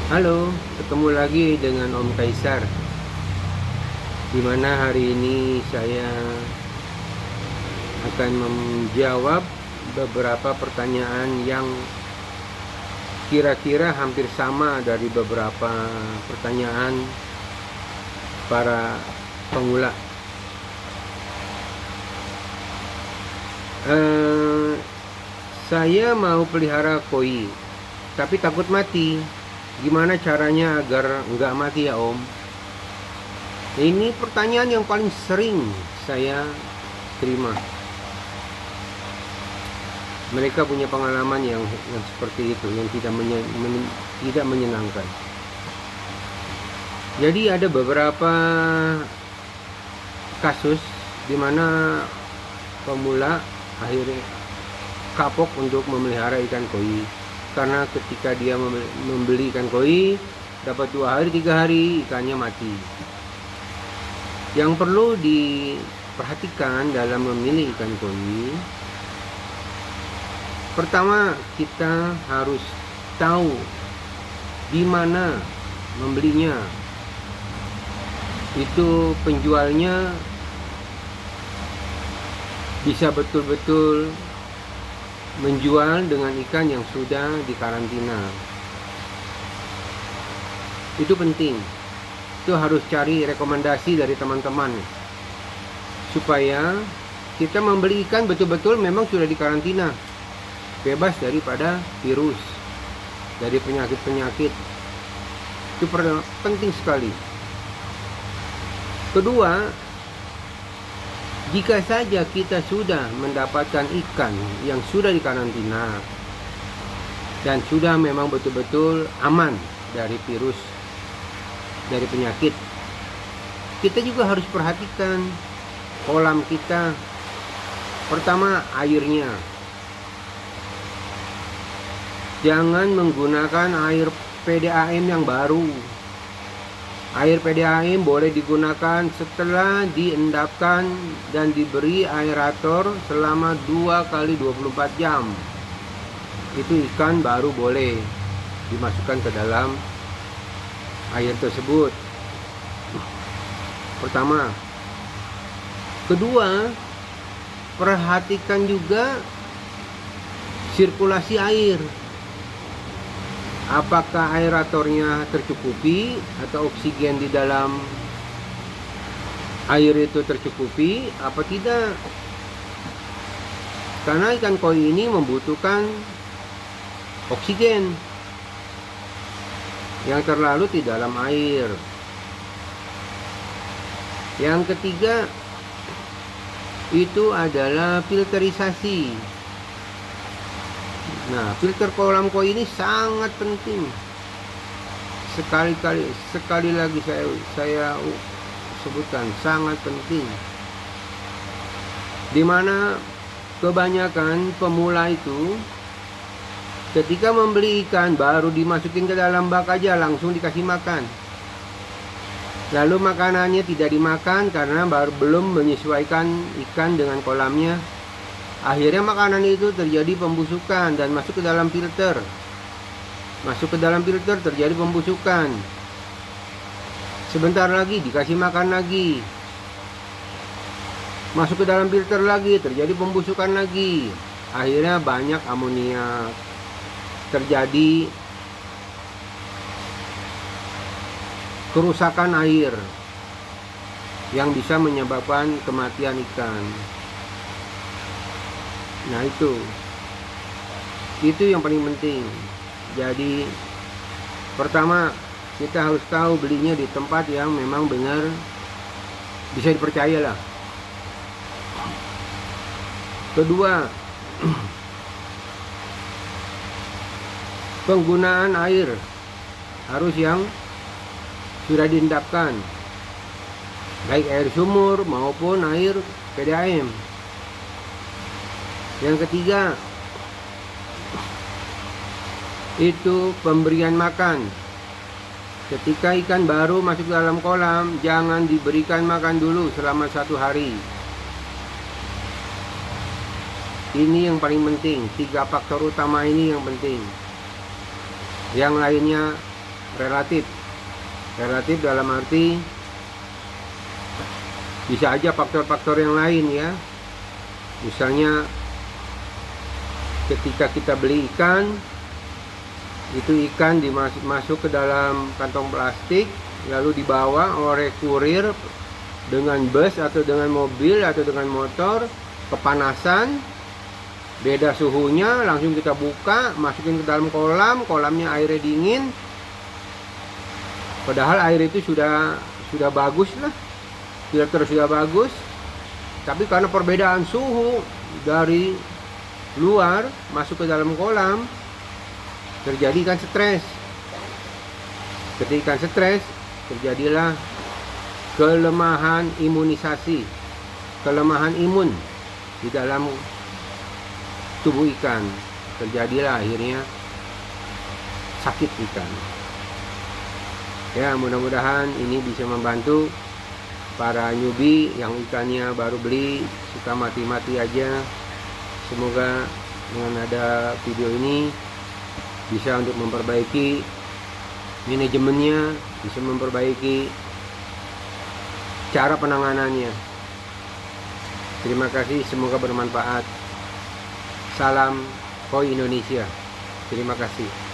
Halo, ketemu lagi dengan Om Kaisar. Dimana hari ini saya akan menjawab beberapa pertanyaan yang kira-kira hampir sama dari beberapa pertanyaan para pemula. Eh, saya mau pelihara koi, tapi takut mati. Gimana caranya agar nggak mati ya Om? Ini pertanyaan yang paling sering saya terima. Mereka punya pengalaman yang seperti itu, yang tidak menyenangkan. Jadi ada beberapa kasus di mana pemula akhirnya kapok untuk memelihara ikan koi, karena ketika dia membeli ikan koi, dapat 2 hari 3 hari ikannya mati. Yang perlu diperhatikan dalam memilih ikan koi, pertama kita harus tahu di mana membelinya. Itu penjualnya bisa betul-betul menjual dengan ikan yang sudah dikarantina. Itu penting. Itu harus cari rekomendasi dari teman-teman supaya kita membeli ikan betul-betul memang sudah dikarantina, bebas daripada virus, dari penyakit-penyakit. Itu penting sekali. Kedua, jika saja kita sudah mendapatkan ikan yang sudah dikarantina dan sudah memang betul-betul aman dari virus, dari penyakit, kita juga harus perhatikan kolam kita. Pertama, airnya. Jangan menggunakan air PDAM yang baru. Air PDAM boleh digunakan setelah diendapkan dan diberi aerator selama 2 kali 24 jam. Itu ikan baru boleh dimasukkan ke dalam air tersebut. Pertama. Kedua, perhatikan juga sirkulasi air. Apakah aeratornya tercukupi atau oksigen di dalam air itu tercukupi apa tidak? Karena ikan koi ini membutuhkan oksigen yang terlalu di dalam air. Yang ketiga itu adalah filterisasi. Nah, filter kolam koi ini sangat penting. Sekali lagi saya sebutkan, sangat penting. Dimana kebanyakan pemula itu ketika membeli ikan baru dimasukin ke dalam bak aja, langsung dikasih makan. Lalu makanannya tidak dimakan karena belum menyesuaikan ikan dengan kolamnya. Akhirnya makanan itu terjadi pembusukan dan masuk ke dalam filter. Masuk ke dalam filter terjadi pembusukan. Sebentar lagi dikasih makan lagi. Masuk ke dalam filter lagi, terjadi pembusukan lagi. Akhirnya banyak amoniak. Terjadi kerusakan air yang bisa menyebabkan kematian ikan. Nah, itu yang paling penting. Jadi pertama, kita harus tahu belinya di tempat yang memang benar bisa dipercaya lah. Kedua, penggunaan air harus yang sudah diendapkan, baik air sumur maupun air PDAM. Yang ketiga itu pemberian makan. Ketika ikan baru masuk dalam kolam, jangan diberikan makan dulu selama 1 hari. Ini yang paling penting. 3 faktor utama ini yang penting. Yang lainnya relatif. Relatif dalam arti bisa aja faktor-faktor yang lain ya. Misalnya ketika kita beli ikan, itu ikan masuk ke dalam kantong plastik, lalu dibawa oleh kurir dengan bus atau dengan mobil atau dengan motor, kepanasan, beda suhunya, langsung kita buka, masukin ke dalam kolam, kolamnya airnya dingin, padahal air itu sudah bagus lah, sudah bagus, tapi karena perbedaan suhu dari luar masuk ke dalam kolam, terjadi ikan stres. Ketika ikan stres, terjadilah kelemahan imunisasi, kelemahan imun di dalam tubuh ikan. Terjadilah akhirnya sakit ikan. Ya, mudah-mudahan ini bisa membantu para newbie yang ikannya baru beli, suka mati-mati aja. Semoga dengan ada video ini bisa untuk memperbaiki manajemennya, bisa memperbaiki cara penanganannya. Terima kasih, semoga bermanfaat. Salam Koi Indonesia. Terima kasih.